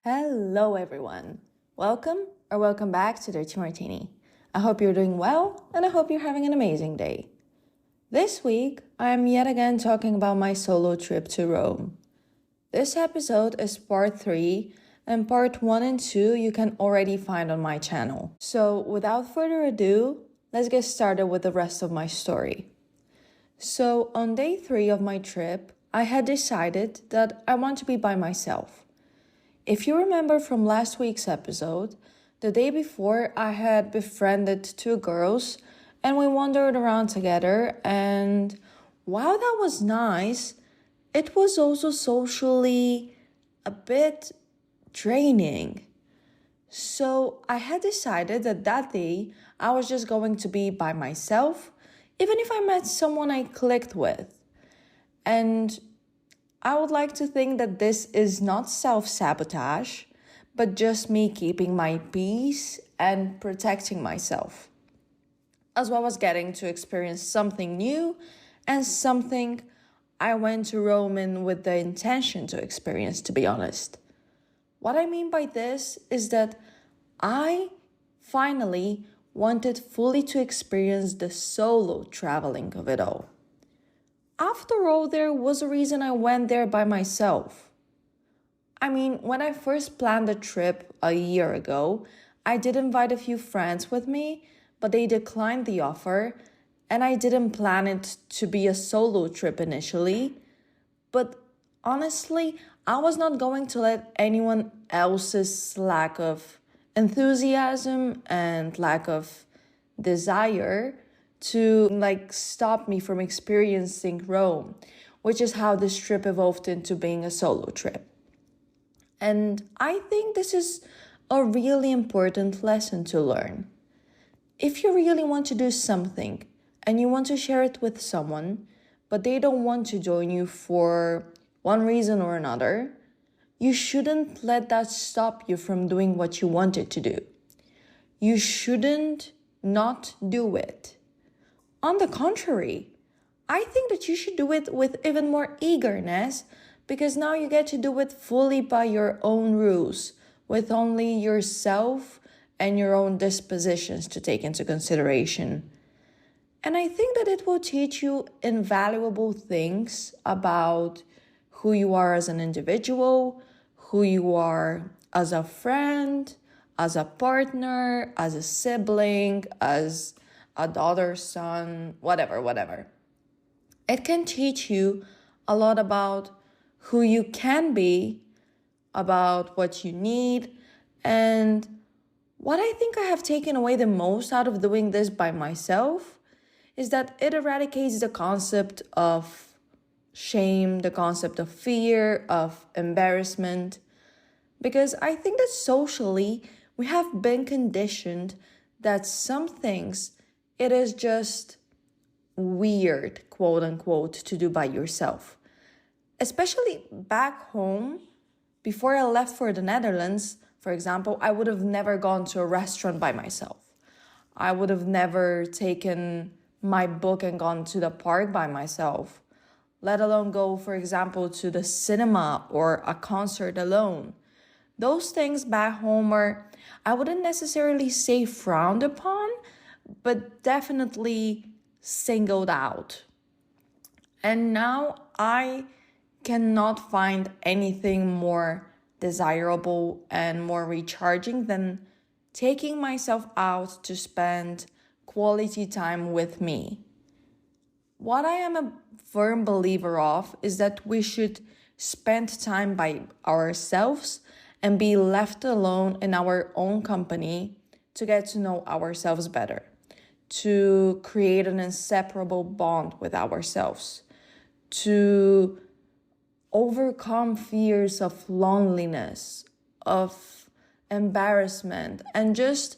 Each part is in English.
Hello, everyone. Welcome back to Dirty Martini. I hope you're doing well and I hope you're having an amazing day. This week, I am yet again talking about my solo trip to Rome. This episode is part 3, and part 1 and 2 you can already find on my channel. So, without further ado, let's get started with the rest of my story. So, on day 3 of my trip, I had decided that I want to be by myself. If you remember from last week's episode, the day before I had befriended 2 girls and we wandered around together, and while that was nice, it was also socially a bit draining. So I had decided that day I was just going to be by myself, even if I met someone I clicked with. And I would like to think that this is not self-sabotage, but just me keeping my peace and protecting myself, as well as getting to experience something new and something I went to Rome in with the intention to experience, to be honest. What I mean by this is that I finally wanted fully to experience the solo traveling of it all. After all, there was a reason I went there by myself. I mean, when I first planned the trip a year ago, I did invite a few friends with me, but they declined the offer, and I didn't plan it to be a solo trip initially. But honestly, I was not going to let anyone else's lack of enthusiasm and lack of desire to stop me from experiencing Rome, which is how this trip evolved into being a solo trip. And I think this is a really important lesson to learn. If you really want to do something and you want to share it with someone, but they don't want to join you for one reason or another, you shouldn't let that stop you from doing what you wanted to do. You shouldn't not do it. On the contrary, I think that you should do it with even more eagerness, because now you get to do it fully by your own rules, with only yourself and your own dispositions to take into consideration. And I think that it will teach you invaluable things about who you are as an individual, who you are as a friend, as a partner, as a sibling, as a daughter, son, whatever. It can teach you a lot about who you can be, about what you need, and what I think I have taken away the most out of doing this by myself is that it eradicates the concept of shame, the concept of fear, of embarrassment, because I think that socially we have been conditioned that some things it is just weird, quote unquote, to do by yourself. Especially back home, before I left for the Netherlands, for example, I would have never gone to a restaurant by myself. I would have never taken my book and gone to the park by myself, let alone go, for example, to the cinema or a concert alone. Those things back home are, I wouldn't necessarily say frowned upon, but definitely singled out. And now I cannot find anything more desirable and more recharging than taking myself out to spend quality time with me. What I am a firm believer of is that we should spend time by ourselves and be left alone in our own company to get to know ourselves better, to create an inseparable bond with ourselves, to overcome fears of loneliness, of embarrassment, and just,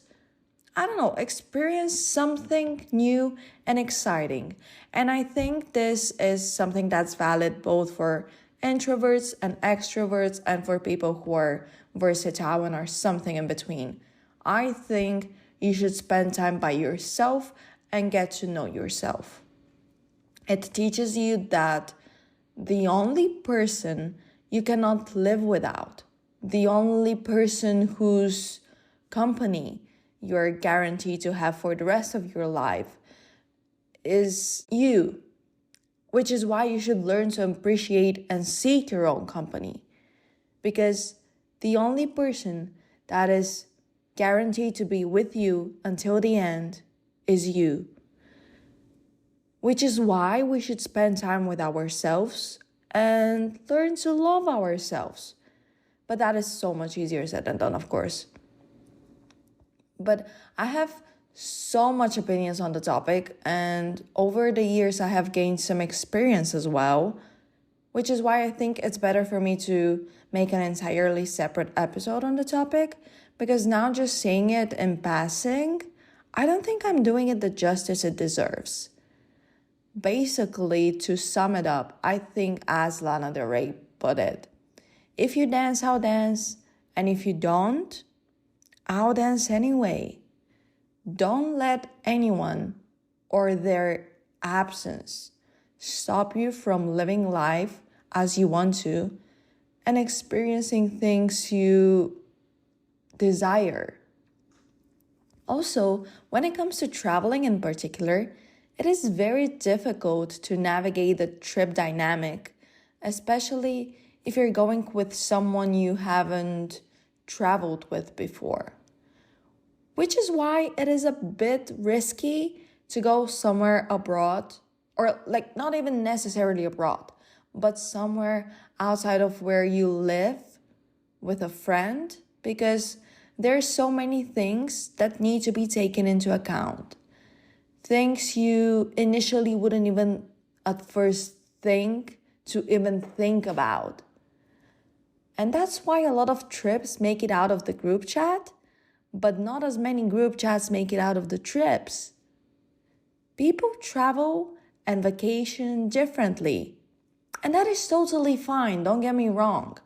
experience something new and exciting. And I think this is something that's valid both for introverts and extroverts and for people who are versatile and are something in between. I think you should spend time by yourself and get to know yourself. It teaches you that the only person you cannot live without, the only person whose company you're guaranteed to have for the rest of your life is you, which is why you should learn to appreciate and seek your own company. Because the only person that is guaranteed to be with you until the end is you. Which is why we should spend time with ourselves and learn to love ourselves. But that is so much easier said than done, of course. But I have so much opinions on the topic, and over the years I have gained some experience as well, which is why I think it's better for me to make an entirely separate episode on the topic, because now just saying it in passing, I don't think I'm doing it the justice it deserves. Basically, to sum it up, I think as Lana Del Rey put it, if you dance, I'll dance, and if you don't, I'll dance anyway. Don't let anyone or their absence stop you from living life as you want to and experiencing things you desire. Also, when it comes to traveling in particular, it is very difficult to navigate the trip dynamic, especially if you're going with someone you haven't traveled with before. Which is why it is a bit risky to go somewhere abroad, or like not even necessarily abroad, but somewhere outside of where you live with a friend, because there's so many things that need to be taken into account. Things you initially wouldn't even at first think to even think about. And that's why a lot of trips make it out of the group chat, but not as many group chats make it out of the trips. People travel and vacation differently, and that is totally fine, don't get me wrong.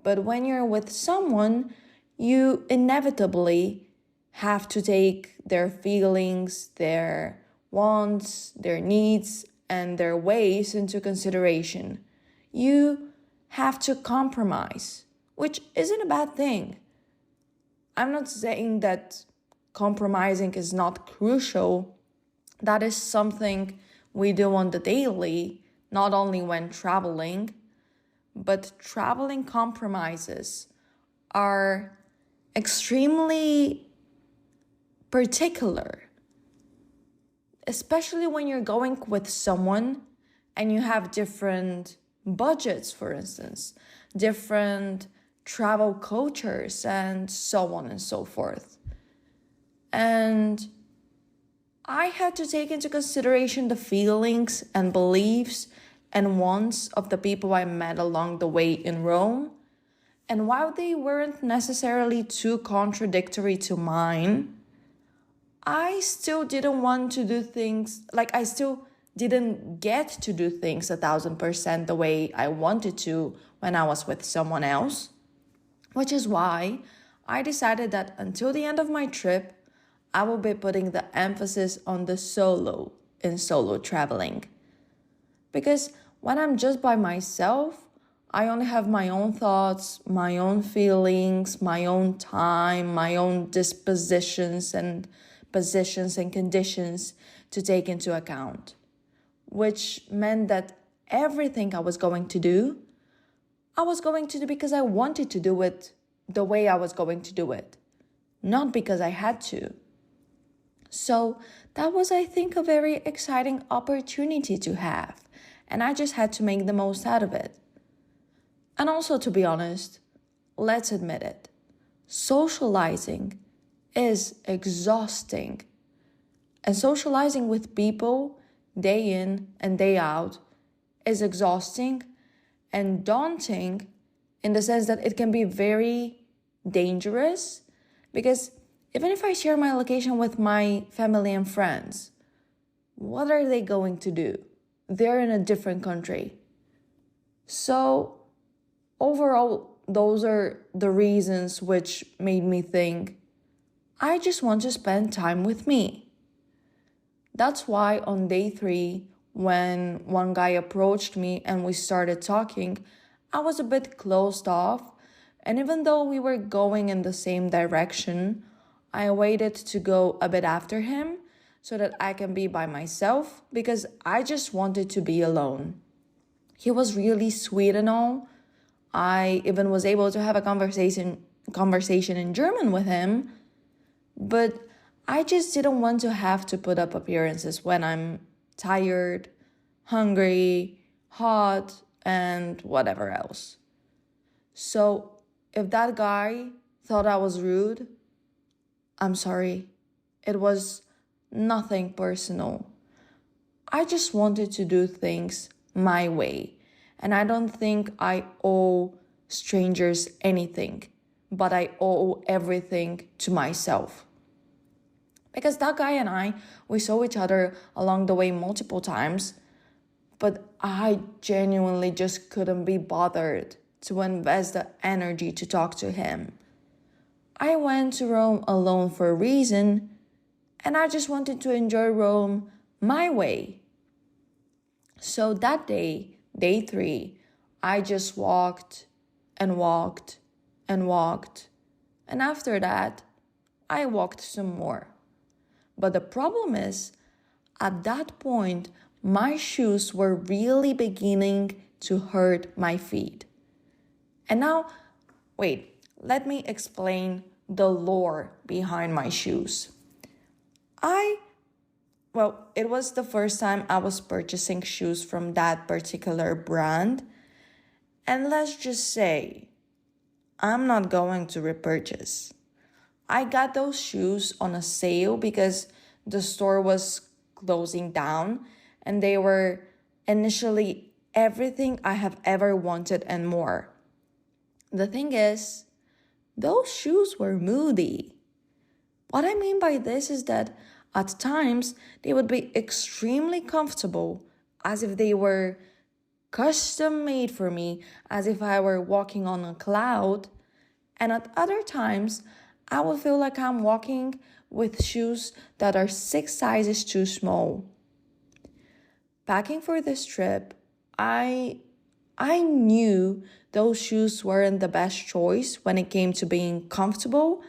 But when you're with someone, you inevitably have to take their feelings, their wants, their needs, and their ways into consideration. You have to compromise, which isn't a bad thing. I'm not saying that compromising is not crucial. That is something we do on the daily, not only when traveling, but traveling compromises are extremely particular, especially when you're going with someone and you have different budgets, for instance, different travel cultures, and so on and so forth. And I had to take into consideration the feelings and beliefs and wants of the people I met along the way in Rome. And while they weren't necessarily too contradictory to mine, I still didn't want to do things, like I still didn't get to do things 1,000% the way I wanted to when I was with someone else. Which is why I decided that until the end of my trip, I will be putting the emphasis on the solo in solo traveling. Because when I'm just by myself, I only have my own thoughts, my own feelings, my own time, my own dispositions and positions and conditions to take into account. Which meant that everything I was going to do because I wanted to do it the way I was going to do it, not because I had to. So that was, I think, a very exciting opportunity to have, and I just had to make the most out of it. And also, to be honest, let's admit it, socializing is exhausting. And socializing with people day in and day out is exhausting and daunting in the sense that it can be very dangerous, because even if I share my location with my family and friends, what are they going to do? They're in a different country. So overall, those are the reasons which made me think, I just want to spend time with me. That's why on day 3, when one guy approached me and we started talking, I was a bit closed off And even though we were going in the same direction, I waited to go a bit after him so that I can be by myself because I just wanted to be alone. He was really sweet and all. I even was able to have a conversation in German with him, but I just didn't want to have to put up appearances when I'm tired, hungry, hot, and whatever else. So if that guy thought I was rude, I'm sorry. It was nothing personal. I just wanted to do things my way. And I don't think I owe strangers anything, but I owe everything to myself. Because that guy and we saw each other along the way multiple times, but I genuinely just couldn't be bothered to invest the energy to talk to him. I went to Rome alone for a reason, and I just wanted to enjoy Rome my way. So that day, day 3, I just walked and walked and walked. And after that, I walked some more. But the problem is, at that point, my shoes were really beginning to hurt my feet. And now, wait, let me explain the lore behind my shoes. It was the first time I was purchasing shoes from that particular brand. And let's just say, I'm not going to repurchase. I got those shoes on a sale because the store was closing down and they were initially everything I have ever wanted and more. The thing is, those shoes were moody. What I mean by this is that at times they would be extremely comfortable, as if they were custom made for me, as if I were walking on a cloud. And at other times, I would feel like I'm walking with shoes that are 6 sizes too small. Packing for this trip, I knew those shoes weren't the best choice when it came to being comfortable,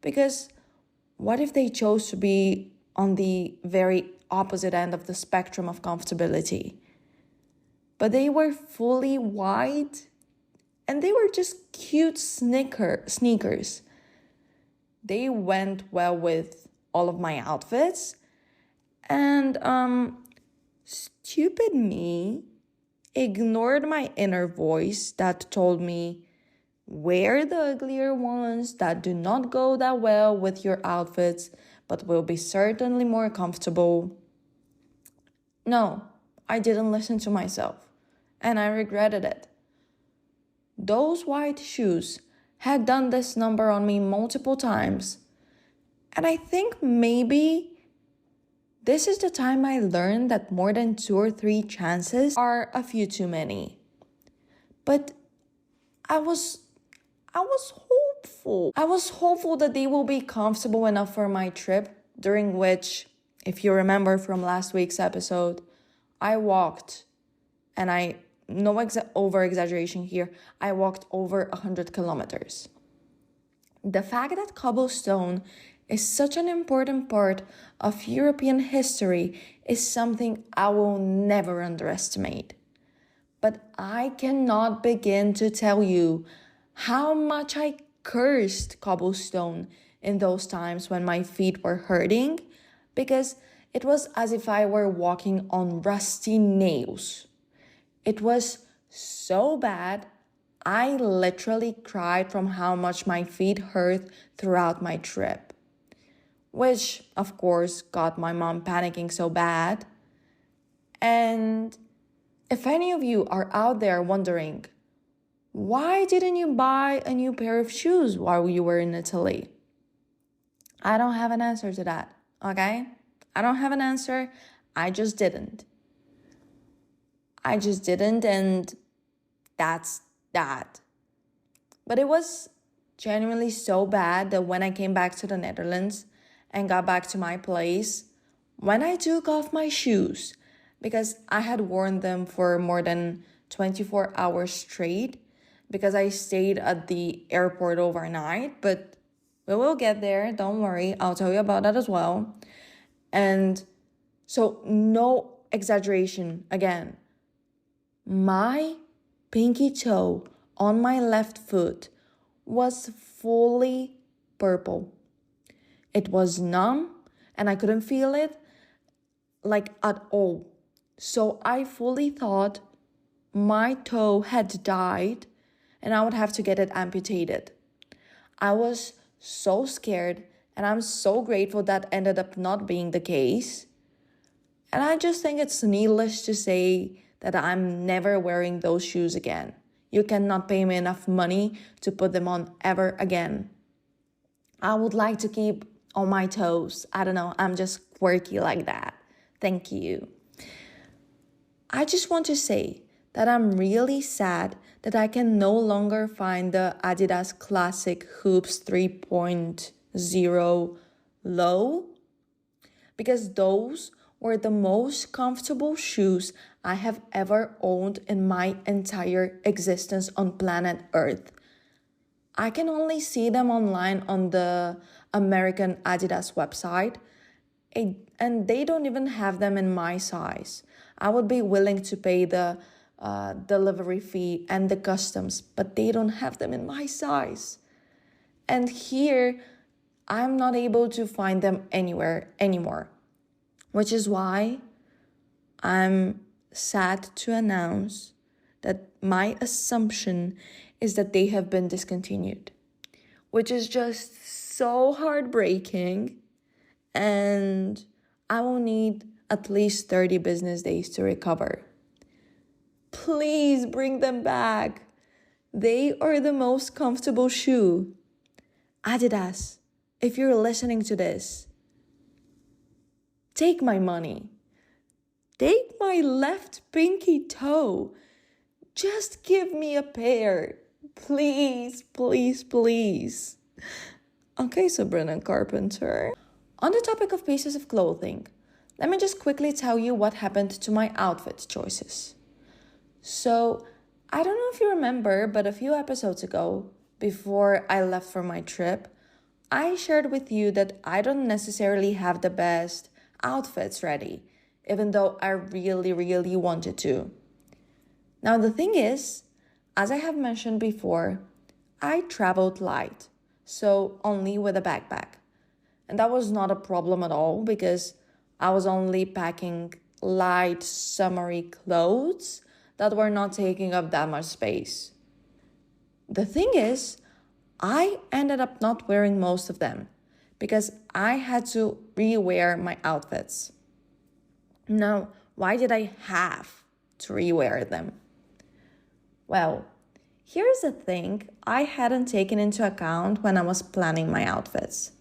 because what if they chose to be on the very opposite end of the spectrum of comfortability? But they were fully white and they were just cute sneakers. They went well with all of my outfits. And stupid me ignored my inner voice that told me, wear the uglier ones that do not go that well with your outfits, but will be certainly more comfortable. No, I didn't listen to myself, and I regretted it. Those white shoes had done this number on me multiple times, and I think maybe this is the time I learned that more than 2 or 3 chances are a few too many. But I was hopeful. I was hopeful that they will be comfortable enough for my trip, during which, if you remember from last week's episode, I walked, and over exaggeration here, I walked over 100 kilometers. The fact that cobblestone is such an important part of European history is something I will never underestimate. But I cannot begin to tell you how much I cursed cobblestone in those times when my feet were hurting, because it was as if I were walking on rusty nails. It was so bad, I literally cried from how much my feet hurt throughout my trip. Which, of course, got my mom panicking so bad. And if any of you are out there wondering, why didn't you buy a new pair of shoes while you were in Italy? I don't have an answer to that, okay? I don't have an answer. I just didn't. And that's that. But it was genuinely so bad that when I came back to the Netherlands and got back to my place, when I took off my shoes, because I had worn them for more than 24 hours straight, because I stayed at the airport overnight, but we will get there. Don't worry. I'll tell you about that as well. And so, no exaggeration again. My pinky toe on my left foot was fully purple. It was numb and I couldn't feel it like at all. So I fully thought my toe had died and I would have to get it amputated. I was so scared, and I'm so grateful that ended up not being the case. And I just think it's needless to say that I'm never wearing those shoes again. You cannot pay me enough money to put them on ever again. I would like to keep on my toes. I don't know, I'm just quirky like that. Thank you. I just want to say that I'm really sad that I can no longer find the Adidas Classic Hoops 3.0 low, because those were the most comfortable shoes I have ever owned in my entire existence on planet Earth. I can only see them online on the American Adidas website, and they don't even have them in my size. I would be willing to pay the delivery fee and the customs, but they don't have them in my size. And here, I'm not able to find them anywhere anymore, which is why I'm sad to announce that my assumption is that they have been discontinued, which is just so heartbreaking, and I will need at least 30 business days to recover. Please bring them back. They are the most comfortable shoe. Adidas, if you're listening to this, take my money. Take my left pinky toe. Just give me a pair. Please, please, please. Okay, Sabrina Carpenter. On the topic of pieces of clothing, let me just quickly tell you what happened to my outfit choices. So, I don't know if you remember, but a few episodes ago, before I left for my trip, I shared with you that I don't necessarily have the best outfits ready, even though I really, really wanted to. Now, the thing is, as I have mentioned before, I traveled light, so only with a backpack. And that was not a problem at all because I was only packing light, summery clothes that were not taking up that much space. The thing is, I ended up not wearing most of them because I had to rewear my outfits. Now, why did I have to rewear them? Well, here's the thing I hadn't taken into account when I was planning my outfits.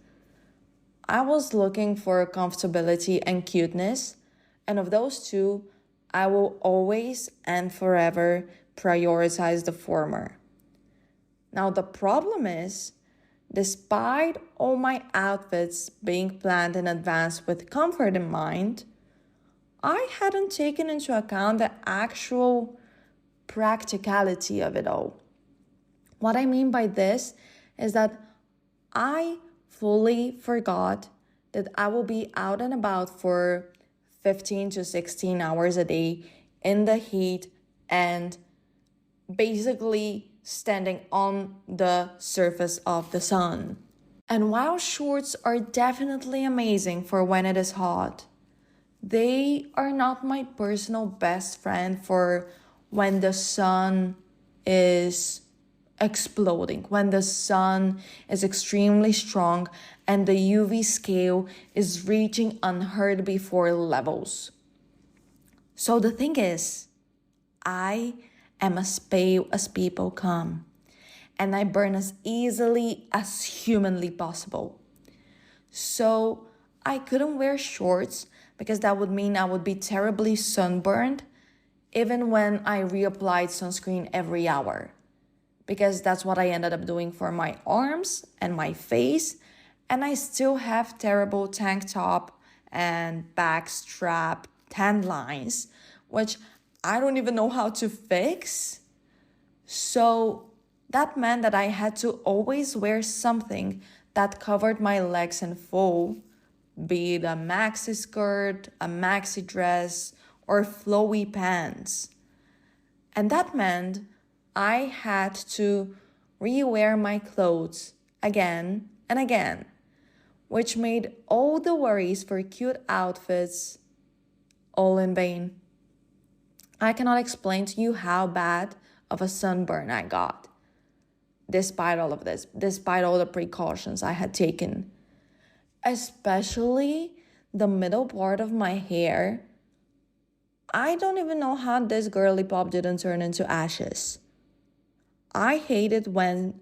I was looking for comfortability and cuteness, and of those two, I will always and forever prioritize the former. Now, the problem is, despite all my outfits being planned in advance with comfort in mind, I hadn't taken into account the actual practicality of it all. What I mean by this is that I fully forgot that I will be out and about for 15 to 16 hours a day in the heat and basically standing on the surface of the sun. And while shorts are definitely amazing for when it is hot, they are not my personal best friend for when the sun is exploding, when the sun is extremely strong and the UV scale is reaching unheard before levels. So the thing is, I am as pale as people come, and I burn as easily as humanly possible. So I couldn't wear shorts because that would mean I would be terribly sunburned even when I reapplied sunscreen every hour, because that's what I ended up doing for my arms and my face, and I still have terrible tank top and back strap tan lines, which I don't even know how to fix. So That meant that I had to always wear something that covered my legs in full, be it a maxi skirt, a maxi dress, or flowy pants. And that meant I had to rewear my clothes again and again, which made all the worries for cute outfits all in vain. I cannot explain to you how bad of a sunburn I got, despite all of this, despite all the precautions I had taken, especially the middle part of my hair. I don't even know how this girly pop didn't turn into ashes. I hate it when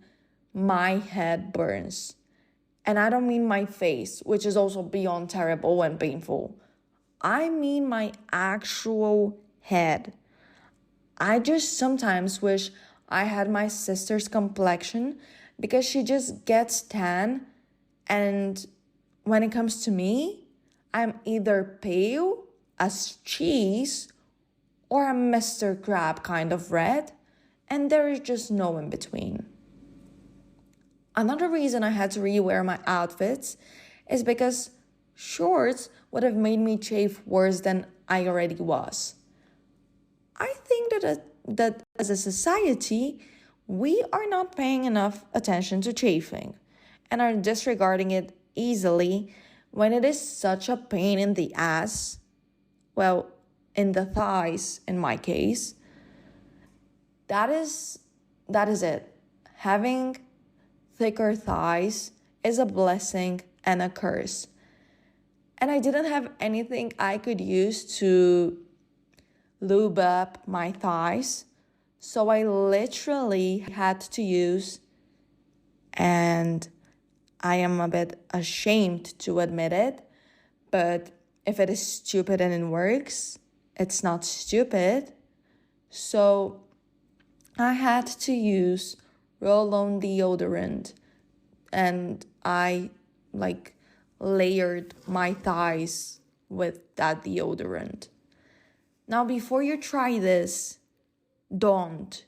my head burns. And I don't mean my face, which is also beyond terrible and painful. I mean my actual head. I just sometimes wish I had my sister's complexion because she just gets tan, and when it comes to me, I'm either pale as cheese or a Mr. Crab kind of red, and there is just no in between. Another reason I had to rewear my outfits is because shorts would have made me chafe worse than I already was. I think that as a society, we are not paying enough attention to chafing and are disregarding it easily when it is such a pain in the ass. Well, in the thighs, in my case. That is it. Having thicker thighs is a blessing and a curse. And I didn't have anything I could use to lube up my thighs. So I literally had to use, and I am a bit ashamed to admit it, but if it is stupid and it works, it's not stupid. So I had to use roll-on deodorant, and I layered my thighs with that deodorant. Now, before you try this, don't.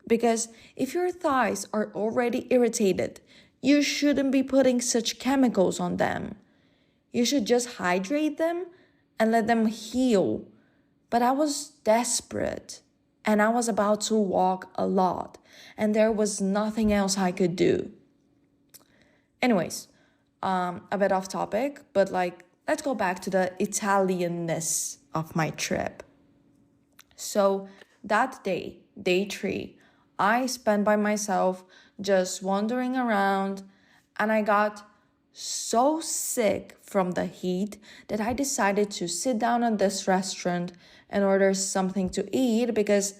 Because if your thighs are already irritated, you shouldn't be putting such chemicals on them. You should just hydrate them and let them heal. But I was desperate, and I was about to walk a lot, and there was nothing else I could do. Anyways, a bit off topic, but let's go back to the Italianness of my trip. So that day 3, I spent by myself just wandering around, and I got so sick from the heat that I decided to sit down at this restaurant and order something to eat because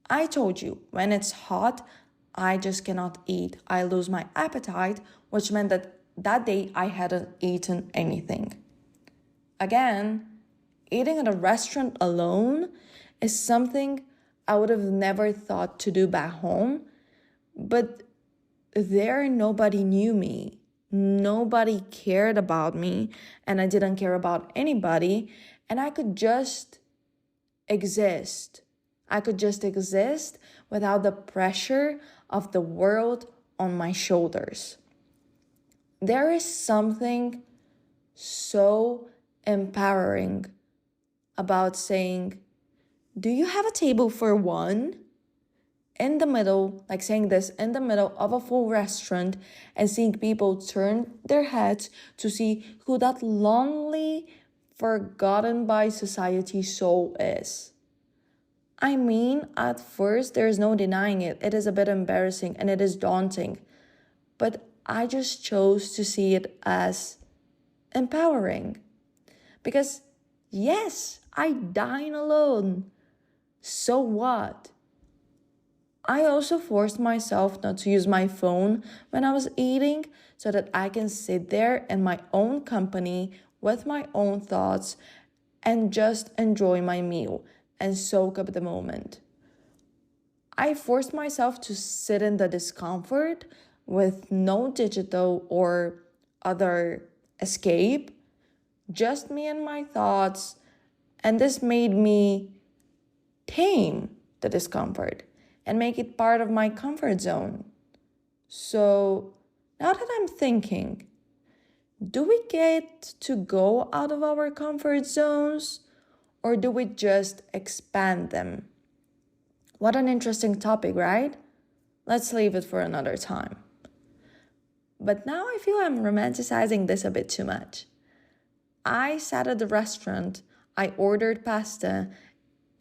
I told you, when it's hot, I just cannot eat. I lose my appetite, which meant that day I hadn't eaten anything. Again, eating at a restaurant alone is something I would have never thought to do back home, but there nobody knew me. Nobody cared about me, and I didn't care about anybody, and I could just exist. I could just exist without the pressure of the world on my shoulders. There is something so empowering about saying, "Do you have a table for one?" In the middle, saying this in the middle of a full restaurant and seeing people turn their heads to see who that lonely, forgotten by society soul is. I mean, at first, there is no denying it. It is a bit embarrassing and it is daunting. But I just chose to see it as empowering. Because, yes, I dine alone. So what? I also forced myself not to use my phone when I was eating so that I can sit there in my own company with my own thoughts and just enjoy my meal and soak up the moment. I forced myself to sit in the discomfort with no digital or other escape, just me and my thoughts, and this made me tame the discomfort. and make it part of my comfort zone. So now that I'm thinking, do we get to go out of our comfort zones or do we just expand them? What an interesting topic, right? Let's leave it for another time. But now I feel I'm romanticizing this a bit too much. I sat at the restaurant, I ordered pasta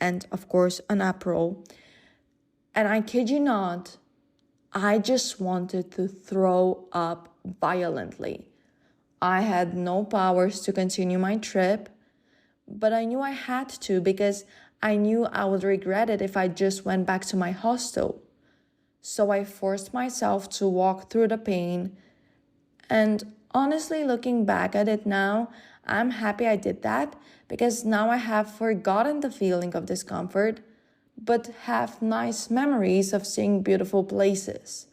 and, of course, an Aperol. And I kid you not, I just wanted to throw up violently. I had no powers to continue my trip, but I knew I had to because I knew I would regret it if I just went back to my hostel. So I forced myself to walk through the pain. And honestly, looking back at it now, I'm happy I did that because now I have forgotten the feeling of discomfort, but have nice memories of seeing beautiful places.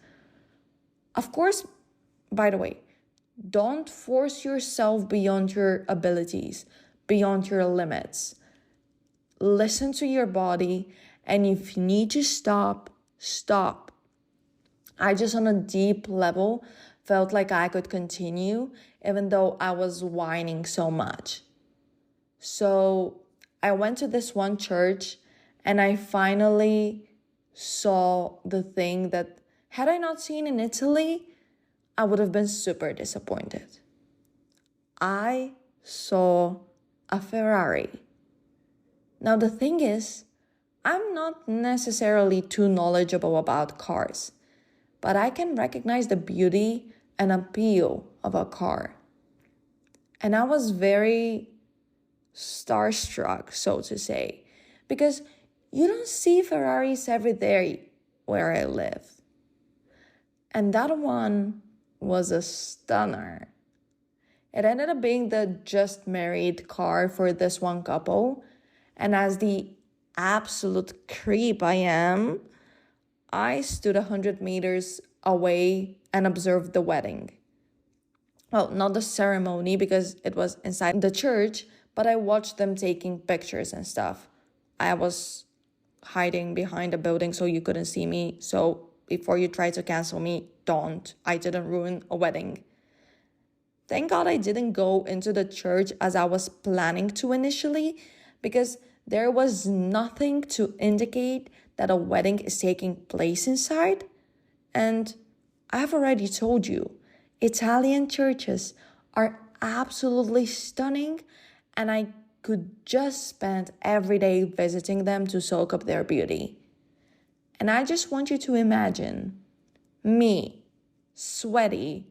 Of course, by the way, don't force yourself beyond your abilities, beyond your limits. Listen to your body, and if you need to stop, stop. I just on a deep level felt like I could continue even though I was whining so much. So I went to this one church and I finally saw the thing that had I not seen in Italy, I would have been super disappointed. I saw a Ferrari. Now the thing is, I'm not necessarily too knowledgeable about cars, but I can recognize the beauty and appeal of a car. And I was very starstruck, so to say, because you don't see Ferraris every day where I live. And that one was a stunner. It ended up being the just married car for this one couple. And as the absolute creep I am, I stood 100 meters away and observed the wedding. Well, not the ceremony because it was inside the church, but I watched them taking pictures and stuff. I was hiding behind a building so you couldn't see me. So before you try to cancel me, don't. I didn't ruin a wedding. Thank God I didn't go into the church as I was planning to initially, because there was nothing to indicate that a wedding is taking place inside. And I've already told you, Italian churches are absolutely stunning, and I could just spend every day visiting them to soak up their beauty. And I just want you to imagine me, sweaty,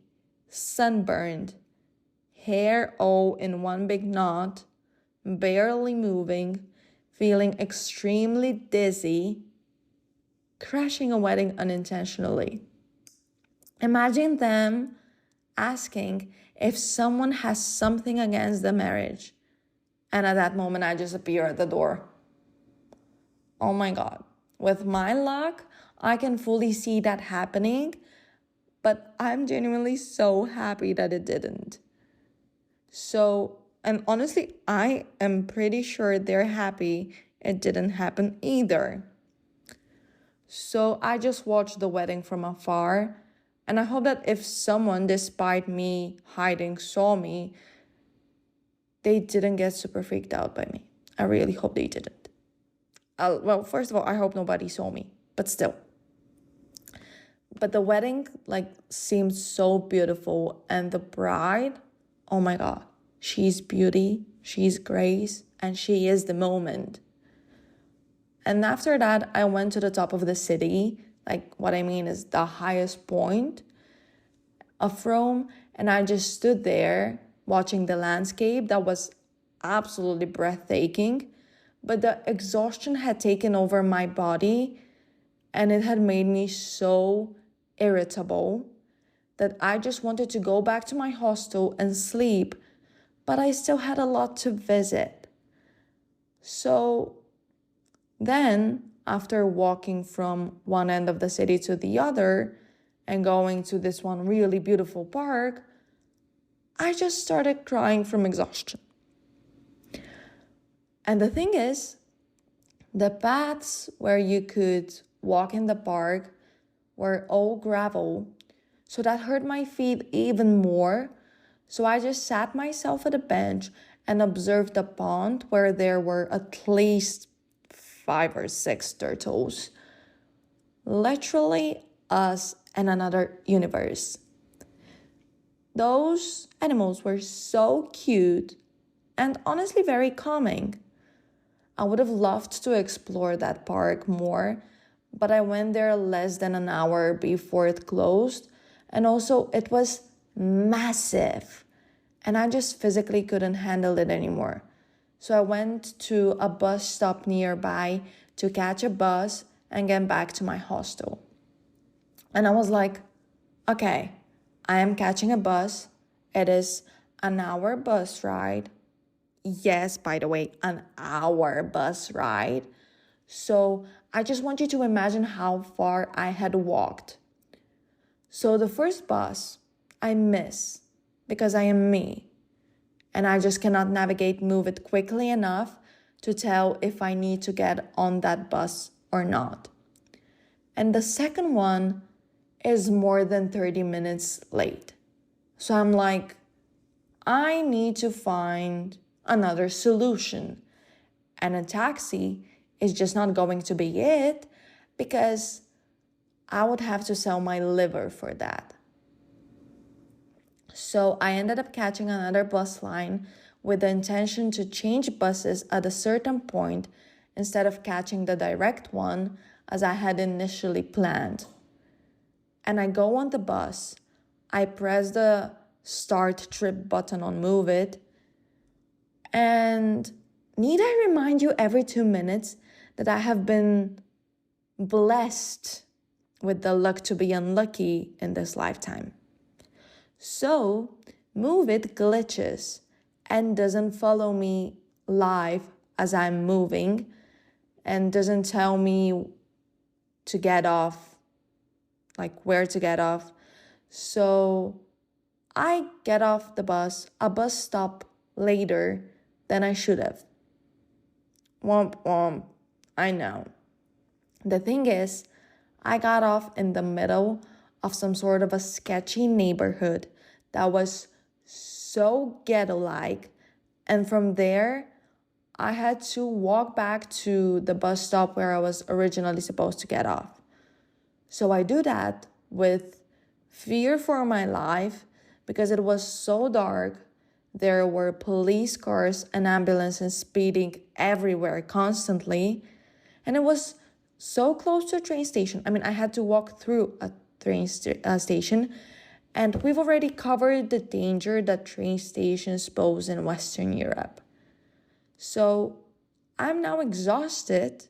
sunburned, hair all in one big knot, barely moving, feeling extremely dizzy, crashing a wedding unintentionally. Imagine them asking if someone has something against the marriage. And at that moment, I just appear at the door. Oh my God. With my luck, I can fully see that happening, but I'm genuinely so happy that it didn't. So, and honestly, I am pretty sure they're happy it didn't happen either. So I just watched the wedding from afar, and I hope that if someone, despite me hiding, saw me, they didn't get super freaked out by me. I really hope they didn't. Well, first of all, I hope nobody saw me, but still. But the wedding, seemed so beautiful, and the bride, oh my God, she's beauty, she's grace, and she is the moment. And after that, I went to the top of the city, what I mean is the highest point of Rome, and I just stood there watching the landscape that was absolutely breathtaking, but the exhaustion had taken over my body, and it had made me so irritable that I just wanted to go back to my hostel and sleep, but I still had a lot to visit. So then, after walking from one end of the city to the other and going to this one really beautiful park, I just started crying from exhaustion. And the thing is, the paths where you could walk in the park were all gravel, so that hurt my feet even more. So I just sat myself at a bench and observed the pond where there were at least 5 or 6 turtles. Literally us and another universe. Those animals were so cute and honestly very calming. I would have loved to explore that park more, but I went there less than an hour before it closed, and also it was massive, and I just physically couldn't handle it anymore. So I went to a bus stop nearby to catch a bus and get back to my hostel. And I was like, okay, I am catching a bus. It is an hour bus ride. Yes, by the way, an hour bus ride. So I just want you to imagine how far I had walked. So the first bus I miss because I am me. And I just cannot move it quickly enough to tell if I need to get on that bus or not. And the second one is more than 30 minutes late. So I'm like, I need to find another solution. And a taxi is just not going to be it because I would have to sell my liver for that. So I ended up catching another bus line with the intention to change buses at a certain point instead of catching the direct one as I had initially planned. And I go on the bus, I press the start trip button on Move It, and need I remind you every 2 minutes that I have been blessed with the luck to be unlucky in this lifetime. So, Move It glitches and doesn't follow me live as I'm moving and doesn't tell me to get off, like where to get off. So I get off the bus, a bus stop later than I should have. Womp womp, I know. The thing is, I got off in the middle of some sort of a sketchy neighborhood that was so ghetto-like, and from there, I had to walk back to the bus stop where I was originally supposed to get off. So I do that with fear for my life because it was so dark. There were police cars and ambulances speeding everywhere constantly, and it was so close to a train station. I mean, I had to walk through a train station, and we've already covered the danger that train stations pose in Western Europe. So I'm now exhausted,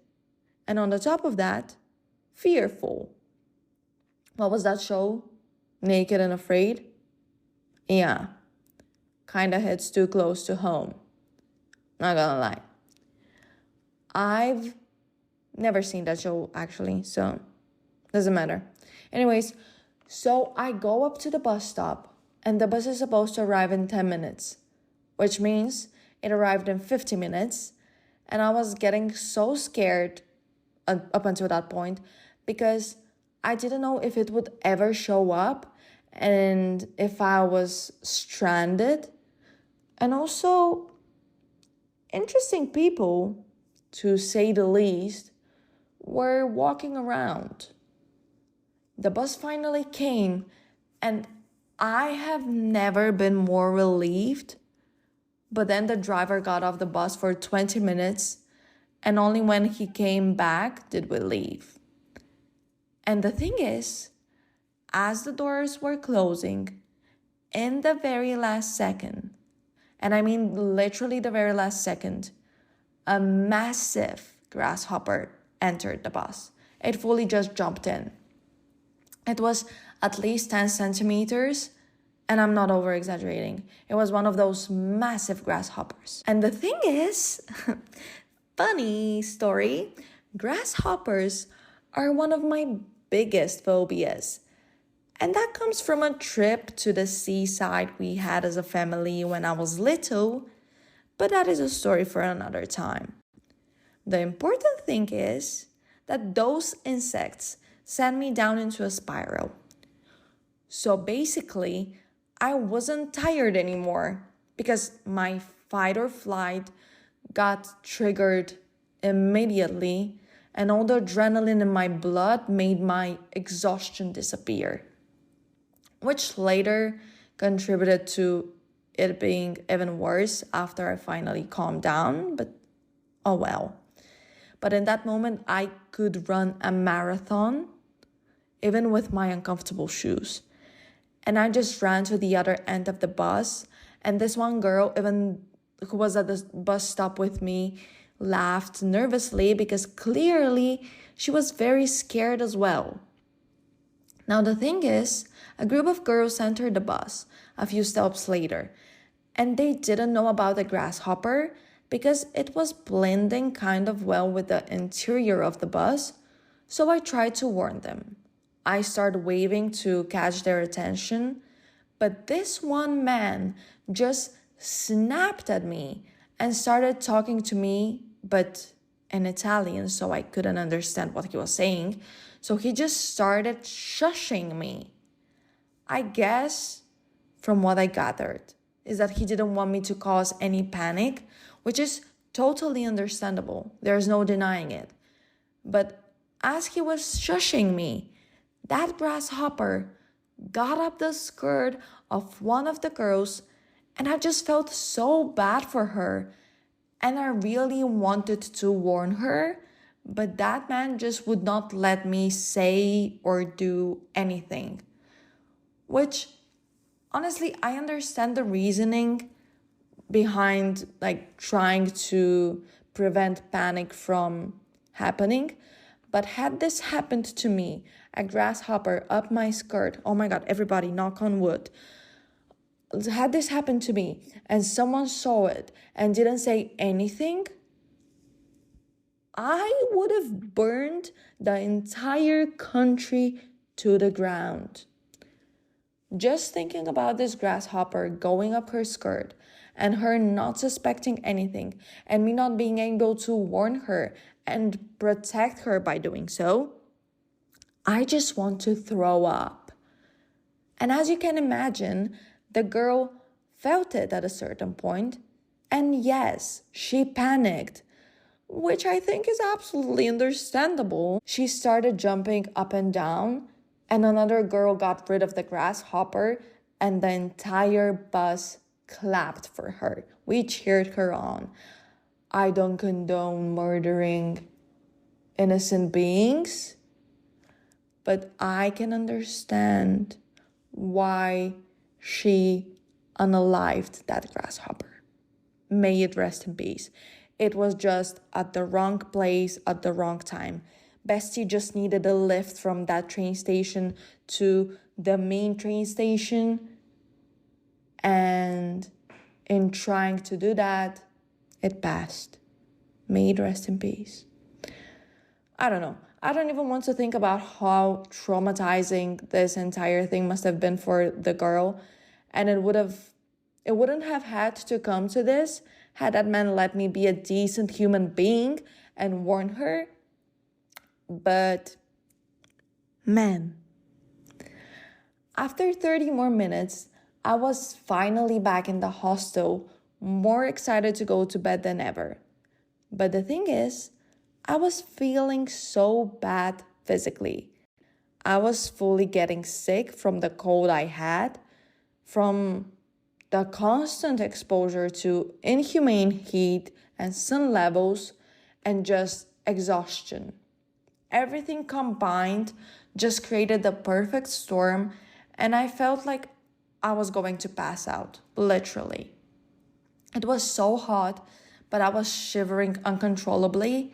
and on the top of that, fearful. What was that show? Naked and Afraid? Yeah, kinda hits too close to home. Not gonna lie. I've never seen that show actually, so doesn't matter. Anyways, so I go up to the bus stop and the bus is supposed to arrive in 10 minutes, which means it arrived in 50 minutes, and I was getting so scared up until that point because I didn't know if it would ever show up and if I was stranded. And also, interesting people, to say the least, were walking around. The bus finally came, and I have never been more relieved. But then the driver got off the bus for 20 minutes, and only when he came back did we leave. And the thing is, as the doors were closing, in the very last second, and I mean literally the very last second, a massive grasshopper entered the bus. It fully just jumped in. It was at least 10 centimeters, and I'm not over exaggerating. It was one of those massive grasshoppers. And the thing is, funny story, grasshoppers are one of my biggest phobias. And that comes from a trip to the seaside we had as a family when I was little, but that is a story for another time. The important thing is that those insects sent me down into a spiral. So basically, I wasn't tired anymore because my fight or flight got triggered immediately, and all the adrenaline in my blood made my exhaustion disappear, which later contributed to it being even worse after I finally calmed down, but oh well. But in that moment, I could run a marathon, even with my uncomfortable shoes. And I just ran to the other end of the bus, and this one girl, even who was at the bus stop with me, laughed nervously because clearly she was very scared as well. Now the thing is, a group of girls entered the bus a few stops later, and they didn't know about the grasshopper because it was blending kind of well with the interior of the bus, so I tried to warn them. I started waving to catch their attention, but this one man just snapped at me and started talking to me, but in Italian, so I couldn't understand what he was saying. So he just started shushing me. I guess, from what I gathered, is that he didn't want me to cause any panic, which is totally understandable. There's no denying it. But as he was shushing me, that grasshopper got up the skirt of one of the girls, and I just felt so bad for her. And I really wanted to warn her, but that man just would not let me say or do anything. Which, honestly, I understand the reasoning behind trying to prevent panic from happening. But had this happened to me, a grasshopper up my skirt, oh my God, everybody knock on wood. Had this happened to me and someone saw it and didn't say anything, I would have burned the entire country to the ground. Just thinking about this grasshopper going up her skirt and her not suspecting anything and me not being able to warn her and protect her by doing so, I just want to throw up. And as you can imagine, the girl felt it at a certain point, and yes, she panicked, which I think is absolutely understandable. She started jumping up and down, and another girl got rid of the grasshopper, and the entire bus clapped for her. We cheered her on. I don't condone murdering innocent beings, but I can understand why she unalived that grasshopper. May it rest in peace. It was just at the wrong place at the wrong time. Bestie just needed a lift from that train station to the main train station. And in trying to do that, it passed. May it rest in peace. I don't know. I don't even want to think about how traumatizing this entire thing must have been for the girl. And it wouldn't have had to come to this had that man let me be a decent human being and warn her. But, man, after 30 more minutes, I was finally back in the hostel, more excited to go to bed than ever. But the thing is, I was feeling so bad physically. I was fully getting sick from the cold I had, from the constant exposure to inhumane heat and sun levels, and just exhaustion. Everything combined just created the perfect storm, and I felt like I was going to pass out, literally. It was so hot, but I was shivering uncontrollably,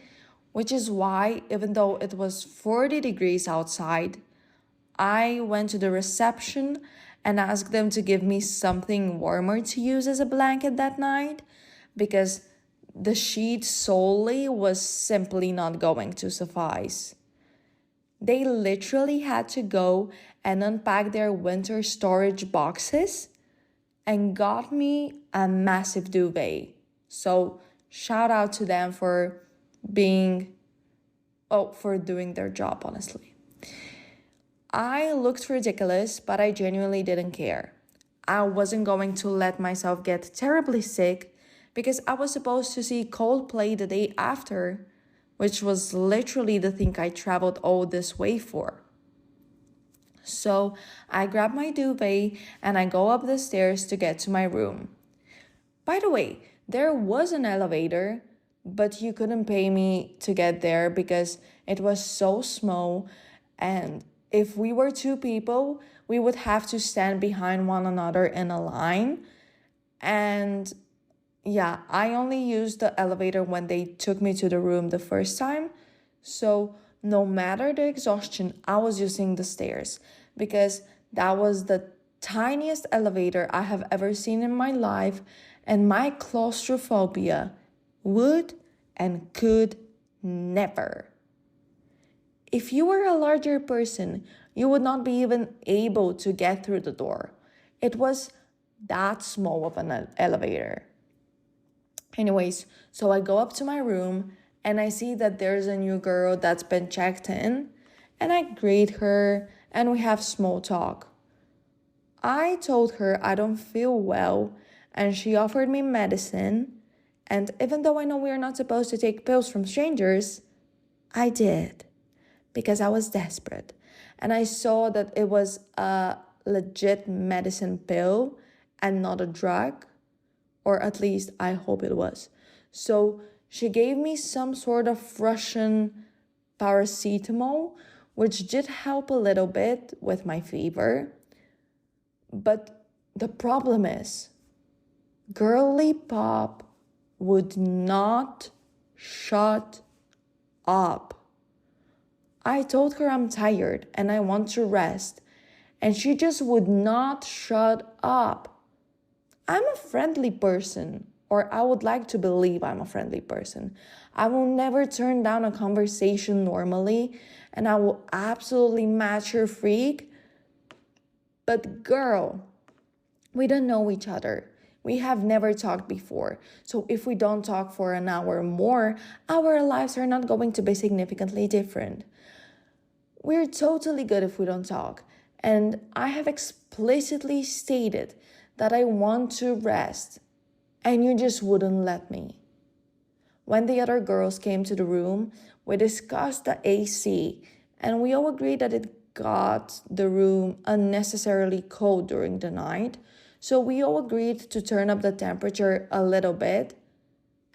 which is why, even though it was 40 degrees outside, I went to the reception and asked them to give me something warmer to use as a blanket that night, because the sheet solely was simply not going to suffice. They literally had to go and unpack their winter storage boxes and got me a massive duvet. So shout out to them for being for doing their job, honestly. I looked ridiculous, but I genuinely didn't care. I wasn't going to let myself get terribly sick because I was supposed to see Coldplay the day after, which was literally the thing I traveled all this way for. So I grab my duvet and I go up the stairs to get to my room. By the way, there was an elevator, but you couldn't pay me to get there because it was so small, and if we were two people, we would have to stand behind one another in a line. And yeah, I only used the elevator when they took me to the room the first time. So no matter the exhaustion, I was using the stairs because that was the tiniest elevator I have ever seen in my life, and my claustrophobia would and could never. If you were a larger person, you would not be even able to get through the door. It was that small of an elevator. Anyways, so I go up to my room and I see that there's a new girl that's been checked in, and I greet her and we have small talk. I told her I don't feel well and she offered me medicine, and even though I know we are not supposed to take pills from strangers, I did because I was desperate and I saw that it was a legit medicine pill and not a drug, or at least I hope it was. So she gave me some sort of Russian paracetamol, which did help a little bit with my fever. But the problem is, Girly Pop would not shut up. I told her I'm tired and I want to rest, and she just would not shut up. I'm a friendly person, or I would like to believe I'm a friendly person. I will never turn down a conversation normally, and I will absolutely match her freak. But girl, we don't know each other. We have never talked before. So if we don't talk for an hour more, our lives are not going to be significantly different. We're totally good if we don't talk. And I have explicitly stated that I want to rest, and you just wouldn't let me. When the other girls came to the room, we discussed the AC, and we all agreed that it got the room unnecessarily cold during the night. So we all agreed to turn up the temperature a little bit,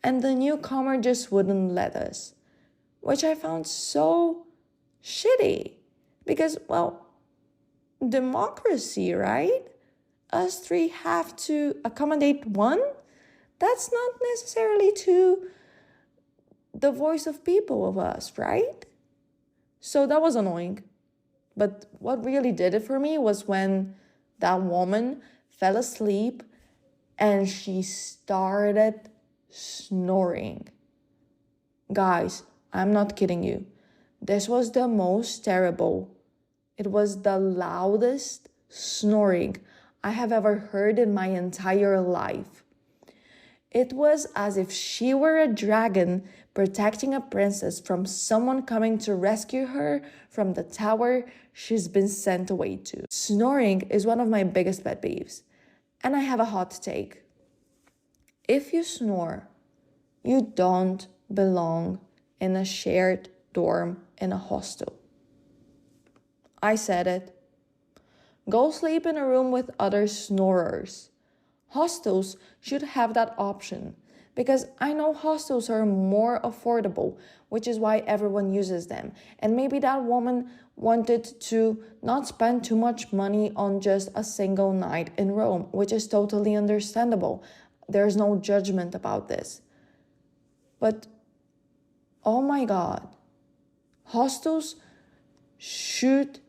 and the newcomer just wouldn't let us, which I found so shitty because, well, democracy, right? Us three have to accommodate one. That's not necessarily to the voice of people of us, right? So that was annoying. But what really did it for me was when that woman fell asleep and she started snoring. Guys, I'm not kidding you. This was the most terrible. It was the loudest snoring I have ever heard in my entire life. It was as if she were a dragon protecting a princess from someone coming to rescue her from the tower she's been sent away to. Snoring is one of my biggest pet peeves, and I have a hot take. If you snore, you don't belong in a shared dorm in a hostel. I said it. Go sleep in a room with other snorers. Hostels should have that option because I know hostels are more affordable, which is why everyone uses them. And maybe that woman wanted to not spend too much money on just a single night in Rome, which is totally understandable. There's no judgment about this. But, oh my God, hostels should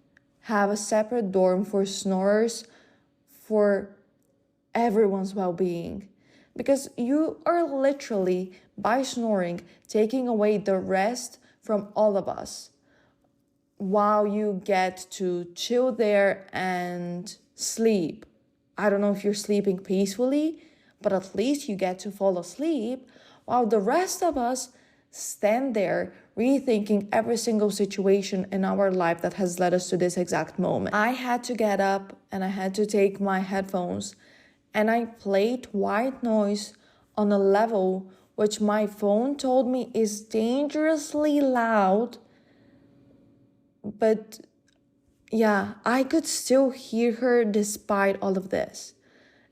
have a separate dorm for snorers for everyone's well-being, because you are literally, by snoring, taking away the rest from all of us while you get to chill there and sleep. I don't know if you're sleeping peacefully, but at least you get to fall asleep while the rest of us stand there rethinking every single situation in our life that has led us to this exact moment. I had to get up and I had to take my headphones and I played white noise on a level which my phone told me is dangerously loud. But yeah, I could still hear her despite all of this.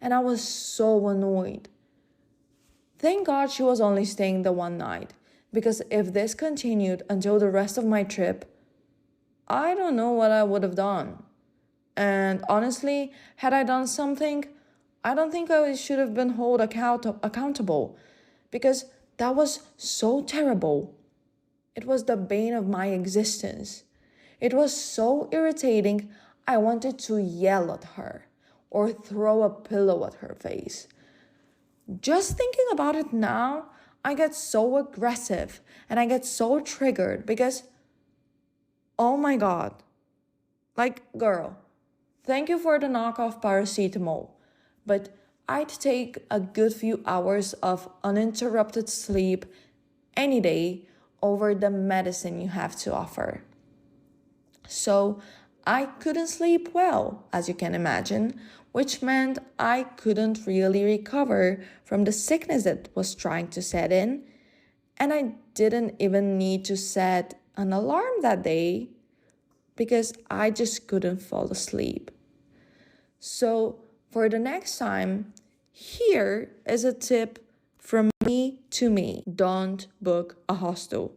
And I was so annoyed. Thank God she was only staying the one night, because if this continued until the rest of my trip, I don't know what I would have done. And honestly, had I done something, I don't think I should have been held accountable, because that was so terrible. It was the bane of my existence. It was so irritating, I wanted to yell at her or throw a pillow at her face. Just thinking about it now, I get so aggressive and I get so triggered because, oh my God, like, girl, thank you for the knockoff paracetamol, but I'd take a good few hours of uninterrupted sleep any day over the medicine you have to offer. So I couldn't sleep well, as you can imagine, which meant I couldn't really recover from the sickness that was trying to set in. And I didn't even need to set an alarm that day because I just couldn't fall asleep. So for the next time, here is a tip from me to me. Don't book a hostel.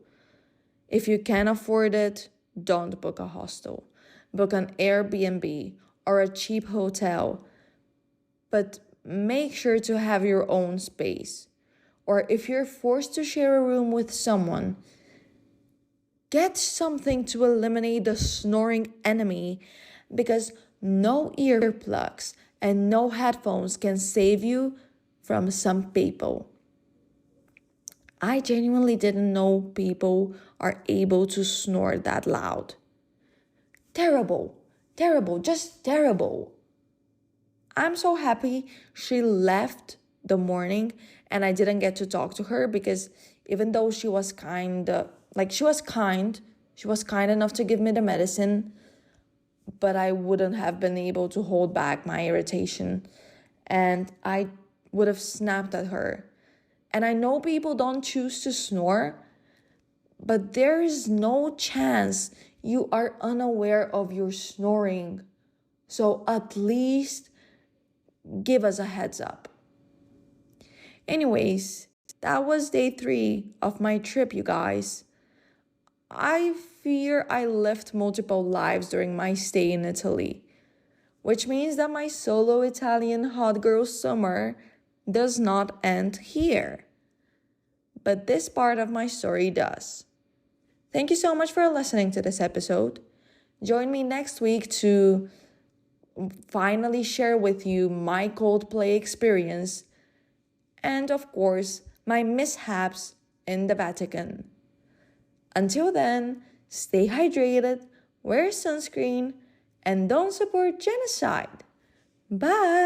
If you can afford it, don't book a hostel. Book an Airbnb or a cheap hotel, but make sure to have your own space. Or if you're forced to share a room with someone, get something to eliminate the snoring enemy, because no earplugs and no headphones can save you from some people. I genuinely didn't know people are able to snore that loud. Terrible, just terrible. I'm so happy she left the morning and I didn't get to talk to her, because even though she was kind enough to give me the medicine, but I wouldn't have been able to hold back my irritation and I would have snapped at her. And I know people don't choose to snore, but there is no chance you are unaware of your snoring. So at least give us a heads up. Anyways, that was day 3 of my trip, you guys. I fear I lived multiple lives during my stay in Italy, which means that my solo Italian hot girl summer does not end here. But this part of my story does. Thank you so much for listening to this episode. Join me next week to finally share with you my Coldplay experience and, of course, my mishaps in the Vatican. Until then, stay hydrated, wear sunscreen, and don't support genocide. Bye!